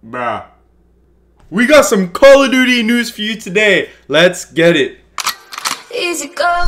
Bruh. We got some Call of Duty news for you today. Let's get it. Easy go.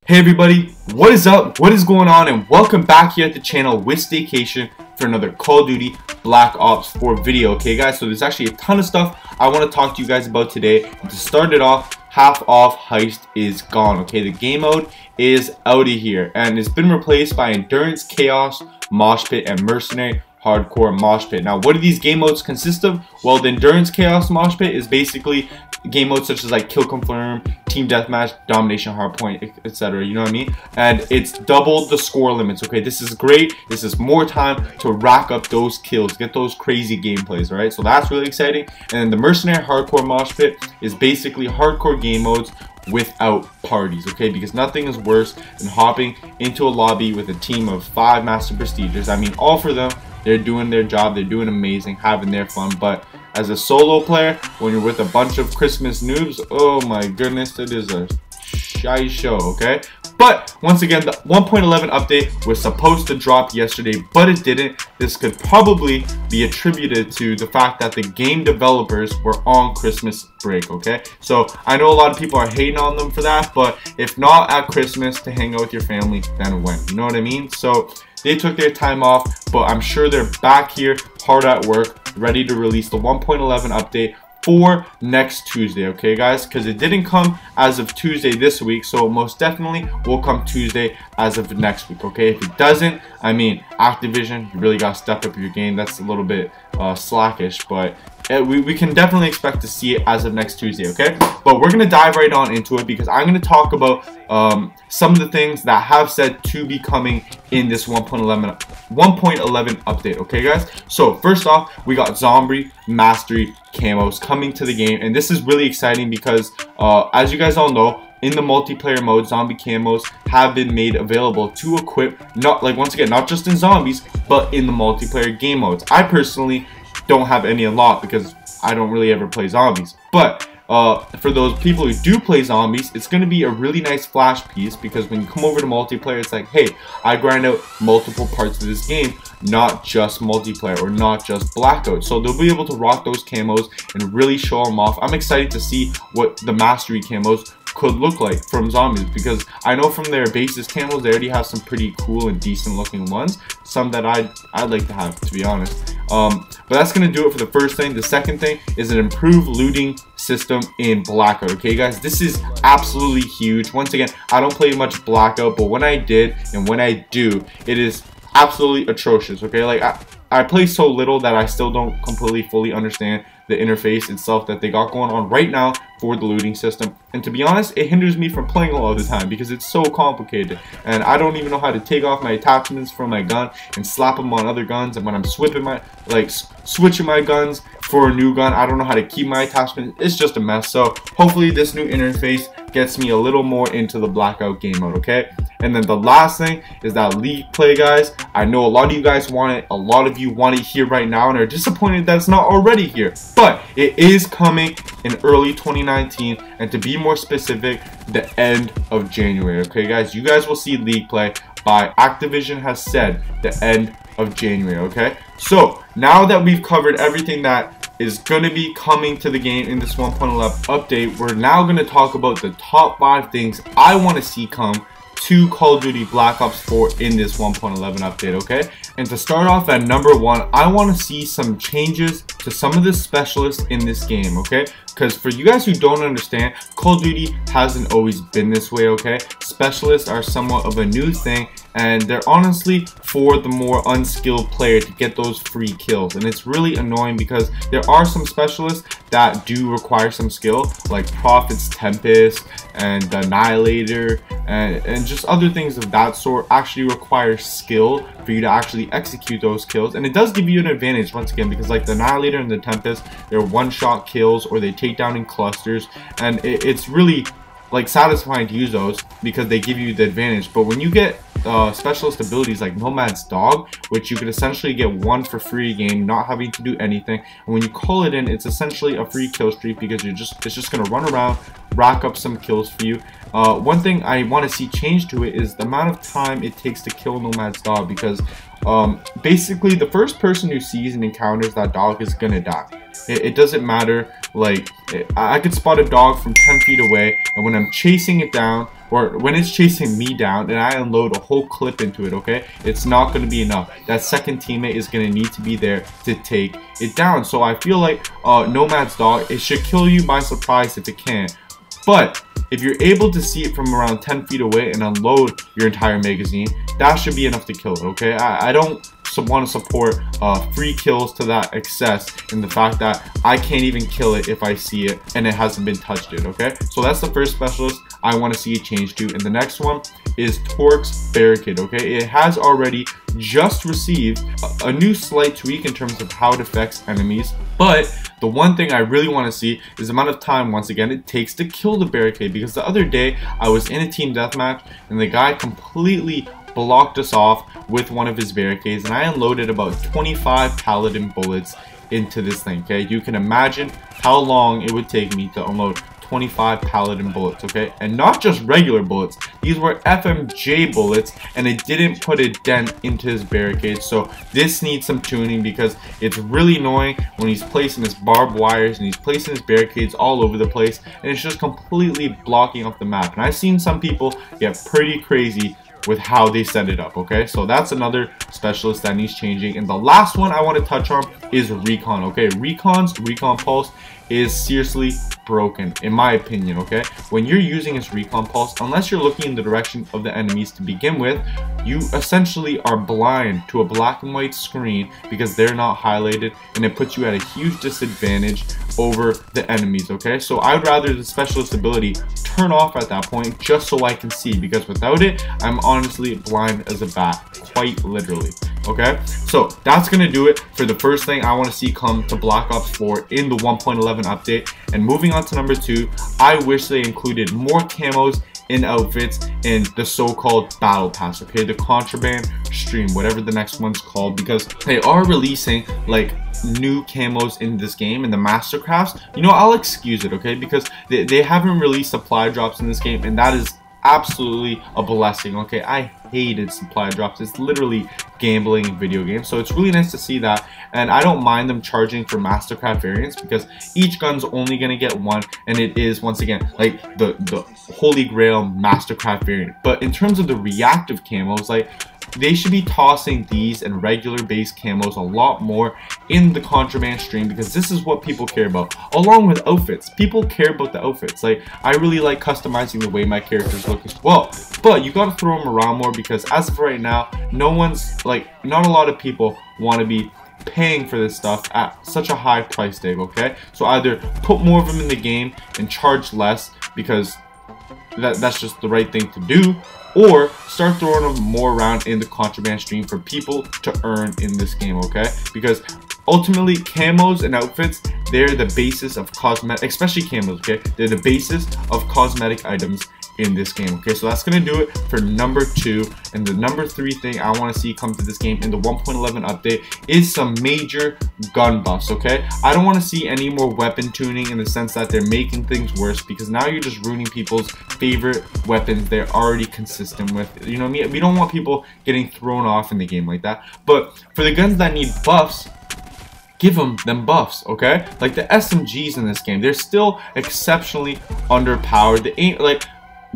Hey everybody, what is up? What is going on? And welcome back here at the channel with Staycation for another Call of Duty Black Ops 4 video. Okay guys, so there's actually a ton of stuff I want to talk to you guys about today. And to start it off, half off heist is gone. Okay, the game mode is out of here and it's been replaced by Endurance, Chaos, Mosh Pit, and Mercenary Hardcore Mosh Pit. Now, what do these game modes consist of? Well, the Endurance, Chaos, Mosh Pit is basically game modes such as like Kill Confirm, Team Deathmatch, Domination, Hardpoint, etc. You know what I mean? And it's double the score limits. Okay, this is great. This is more time to rack up those kills, get those crazy gameplays. All right, so that's really exciting. And the Mercenary Hardcore Mosh Pit is basically hardcore game modes without parties, okay, because nothing is worse than hopping into a lobby with a team of 5 Master Prestigers. I mean, all for them, they're doing their job, they're doing amazing, having their fun, but as a solo player, when you're with a bunch of Christmas noobs, oh my goodness, it is a shy show, okay? But once again, the 1.11 update was supposed to drop yesterday, but it didn't. This could probably be attributed to the fact that the game developers were on Christmas break, okay? So I know a lot of people are hating on them for that, but if not at Christmas to hang out with your family, then when? You know what I mean? So they took their time off, but I'm sure they're back here hard at work, ready to release the 1.11 update for next Tuesday, okay guys, because it didn't come as of Tuesday this week, so most definitely will come Tuesday as of next week, okay? If it doesn't, I mean, Activision, you really got to step up your game. That's a little bit slackish, but we can definitely expect to see it as of next Tuesday, okay? But we're going to dive right on into it because I'm going to talk about some of the things that have said to be coming in this 1.11 update, okay guys? So first off, we got Zombie Mastery Camos coming to the game, and this is really exciting because as you guys all know, in the multiplayer mode, zombie camos have been made available to equip, once again, not just in zombies, but in the multiplayer game modes. I personally don't have any unlocked because I don't really ever play zombies, but for those people who do play zombies, it's going to be a really nice flash piece because when you come over to multiplayer, it's like, hey, I grind out multiple parts of this game, not just multiplayer or not just blackout. So they'll be able to rock those camos and really show them off. I'm excited to see what the mastery camos could look like from zombies because I know from their basis camos they already have some pretty cool and decent looking ones, some that I'd like to have, to be honest. But that's gonna do it for the first thing. The second thing is an improved looting system in Blackout, okay guys? This is absolutely huge. Once again, I don't play much Blackout, but when I did and when I do, it is absolutely atrocious, okay? Like I play so little that I still don't completely fully understand the interface itself that they got going on right now for the looting system, and to be honest, it hinders me from playing all the time because it's so complicated and I don't even know how to take off my attachments from my gun and slap them on other guns, and when I'm switching my guns for a new gun, I don't know how to keep my attachments. It's just a mess. So hopefully this new interface gets me a little more into the Blackout game mode, okay? And then the last thing is that league play, guys. I know a lot of you guys want it, a lot of you want it here right now and are disappointed that it's not already here, but it is coming in early 2019, and to be more specific, the end of January, okay guys? You guys will see league play by Activision has said the end of January, okay? So now that we've covered everything that is going to be coming to the game in this 1.11 update, we're now going to talk about the top 5 things I want to see come to Call of Duty Black Ops 4 in this 1.11 update, okay? And to start off at number 1, I want to see some changes to some of the specialists in this game, okay? Because for you guys who don't understand, Call of Duty hasn't always been this way, okay? Specialists are somewhat of a new thing, and they're honestly for the more unskilled player to get those free kills, and it's really annoying because there are some specialists that do require some skill, like Prophet's Tempest and the Annihilator and just other things of that sort actually require skill for you to actually execute those kills, and it does give you an advantage once again because like the Annihilator and the Tempest, they're one-shot kills or they take down in clusters, and it's really like satisfying to use those because they give you the advantage. But when you get specialist abilities like Nomad's Dog, which you could essentially get 1 for free a game, not having to do anything. And when you call it in, it's essentially a free kill streak because it's just gonna run around, rack up some kills for you. One thing I want to see change to it is the amount of time it takes to kill Nomad's Dog, because basically the first person who sees and encounters that dog is gonna die. It doesn't matter, like I could spot a dog from 10 feet away, and when I'm chasing it down, or when it's chasing me down and I unload a whole clip into it, okay, it's not going to be enough. That second teammate is going to need to be there to take it down. So I feel like Nomad's Dog, it should kill you by surprise if it can. But if you're able to see it from around 10 feet away and unload your entire magazine, that should be enough to kill it, okay? I don't want to support free kills to that excess, in the fact that I can't even kill it if I see it and it hasn't been touched it, okay? So that's the first specialist I want to see a change to. And the next one is Torque's Barricade, okay? It has already just received a new slight tweak in terms of how it affects enemies, but the one thing I really want to see is the amount of time, once again, it takes to kill the barricade. Because the other day I was in a team deathmatch and the guy completely blocked us off with one of his barricades, and I unloaded about 25 Paladin bullets into this thing, okay? You can imagine how long it would take me to unload 25 Paladin bullets, okay? And not just regular bullets, these were FMJ bullets, and it didn't put a dent into his barricade. So this needs some tuning, because it's really annoying when he's placing his barbed wires and he's placing his barricades all over the place, and it's just completely blocking off the map. And I've seen some people get pretty crazy with how they set it up, okay? So that's another specialist that needs changing. And the last one I want to touch on is Recon, okay? Recon's Recon Pulse is seriously broken, in my opinion, okay? When you're using his Recon Pulse, unless you're looking in the direction of the enemies to begin with, you essentially are blind to a black and white screen because they're not highlighted, and it puts you at a huge disadvantage over the enemies, okay? So I'd rather the specialist ability turn off at that point, just so I can see, because without it, I'm honestly blind as a bat, quite literally, okay? So that's gonna do it for the first thing I want to see come to Black Ops 4 in the 1.11 update. And moving on to number 2, I wish they included more camos in outfits in the so-called battle pass, okay? The contraband stream, whatever the next one's called, because they are releasing like new camos in this game, in the mastercrafts. You know, I'll excuse it, okay? Because they haven't released supply drops in this game, and that is absolutely a blessing, okay? I hated supply drops. It's literally gambling in video games, so it's really nice to see that. And I don't mind them charging for mastercraft variants, because each gun's only gonna get one, and it is, once again, like the holy grail mastercraft variant. But in terms of the reactive camos, like, they should be tossing these and regular base camos a lot more in the contraband stream, because this is what people care about, along with outfits. People care about the outfits. Like, I really like customizing the way my characters look as well, but you gotta throw them around more, because as of right now, not a lot of people want to be paying for this stuff at such a high price tag, okay? So either put more of them in the game and charge less, because that's just the right thing to do, or start throwing them more around in the contraband stream for people to earn in this game, okay? Because ultimately, camos and outfits, they're the basis of cosmetic, especially camos, okay? They're the basis of cosmetic items in this game, okay? So that's gonna do it for number 2. And the number 3 thing I want to see come to this game in the 1.11 update is some major gun buffs, okay? I don't want to see any more weapon tuning, in the sense that they're making things worse, because now you're just ruining people's favorite weapons they're already consistent with. You know what I mean? We don't want people getting thrown off in the game like that. But for the guns that need buffs, give them buffs, okay? Like the SMGs in this game, they're still exceptionally underpowered. The aim, like,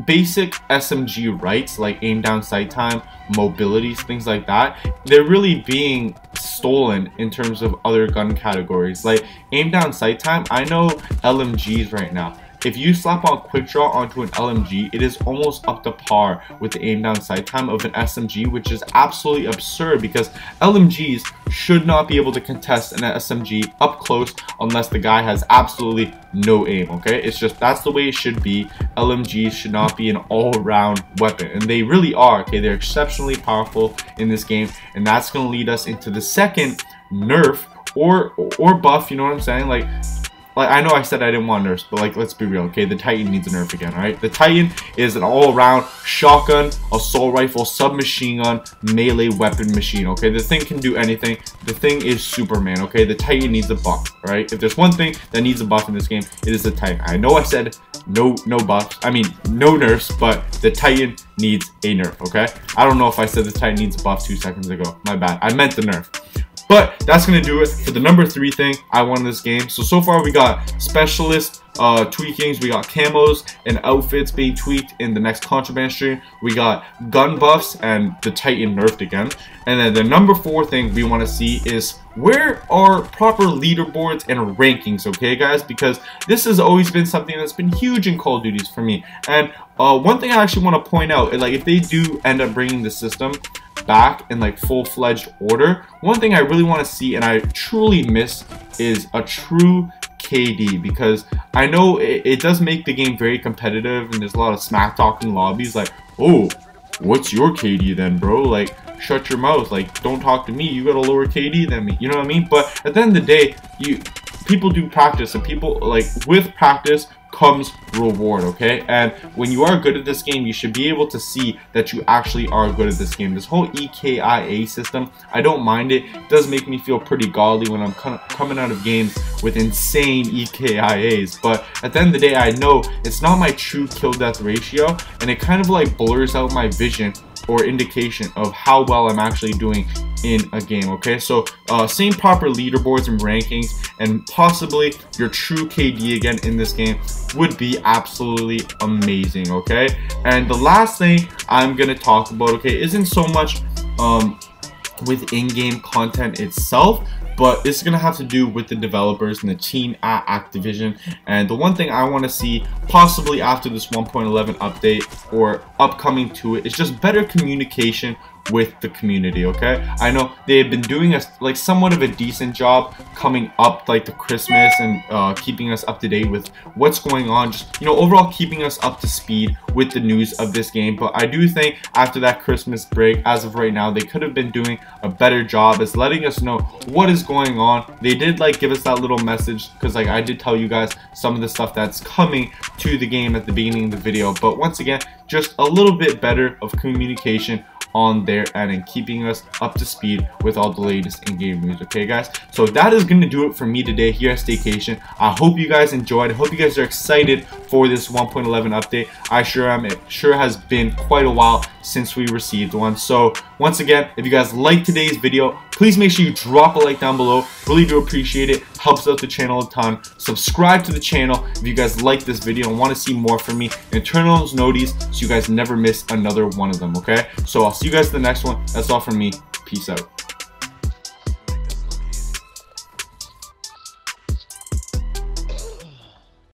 basic SMG rights, like aim down sight time, mobilities, things like that, they're really being stolen in terms of other gun categories. Like aim down sight time, I know LMGs right now, if you slap on quick draw onto an LMG, it is almost up to par with the aim down sight time of an SMG, which is absolutely absurd, because LMGs should not be able to contest an SMG up close unless the guy has absolutely no aim, okay? It's just, that's the way it should be. LMGs should not be an all-around weapon, and they really are, okay? They're exceptionally powerful in this game, and that's going to lead us into the second nerf or buff, you know what I'm saying? Like, like, I know I said I didn't want nerfs, but like, let's be real, okay? The Titan needs a nerf again, right? The Titan is an all-around shotgun, assault rifle, submachine gun, melee weapon machine, okay? The thing can do anything. The thing is Superman, okay? The Titan needs a buff, right? If there's one thing that needs a buff in this game, it is the Titan. I know I said no buffs. I mean, no nerfs, but the Titan needs a nerf, okay? I don't know if I said the Titan needs a buff 2 seconds ago. My bad. I meant the nerf. But that's going to do it for the number 3 thing I want in this game. So far we got specialist tweakings, we got camos and outfits being tweaked in the next contraband stream, we got gun buffs and the Titan nerfed again. And then the number 4 thing we want to see is where are proper leaderboards and rankings, okay guys? Because this has always been something that's been huge in Call of Duty for me. And one thing I actually want to point out is, like, if they do end up bringing the system back in like full-fledged order, one thing I really want to see and I truly miss is a true KD, because I know it does make the game very competitive and there's a lot of smack talking lobbies like, oh, what's your KD then, bro? Like, shut your mouth, like, don't talk to me, you got a lower KD than me, you know what I mean? But at the end of the day, people do practice, and people, like, with practice comes reward, okay? And when you are good at this game, you should be able to see that you actually are good at this game. This whole EKIA system, I don't mind it. It does make me feel pretty godly when I'm coming out of games with insane EKIAs, but at the end of the day, I know it's not my true kill death ratio, and it kind of like blurs out my vision or indication of how well I'm actually doing in a game, okay? So same proper leaderboards and rankings, and possibly your true KD again in this game would be absolutely amazing, okay? And the last thing I'm gonna talk about, okay, isn't so much with in-game content itself, but it's gonna have to do with the developers and the team at Activision. And the one thing I want to see possibly after this 1.11 update or upcoming to it is just better communication with the community, okay? I know they've been doing like somewhat of a decent job coming up like the Christmas and keeping us up to date with what's going on, just, you know, overall keeping us up to speed with the news of this game. But I do think after that Christmas break, as of right now, they could have been doing a better job as letting us know what is going on. They did like give us that little message, because like I did tell you guys some of the stuff that's coming to the game at the beginning of the video, but once again, just a little bit better of communication on their end and keeping us up to speed with all the latest in-game news, okay guys? So that is going to do it for me today here at Staycation. I hope you guys enjoyed. I hope you guys are excited for this 1.11 update. I sure am. It sure has been quite a while since we received one. So once again, if you guys liked today's video, please make sure you drop a like down below. Really do appreciate it. Helps out the channel a ton. Subscribe to the channel if you guys like this video and want to see more from me, and turn on those noties so you guys never miss another one of them, okay? So I'll see you guys in the next one. That's all from me. Peace out.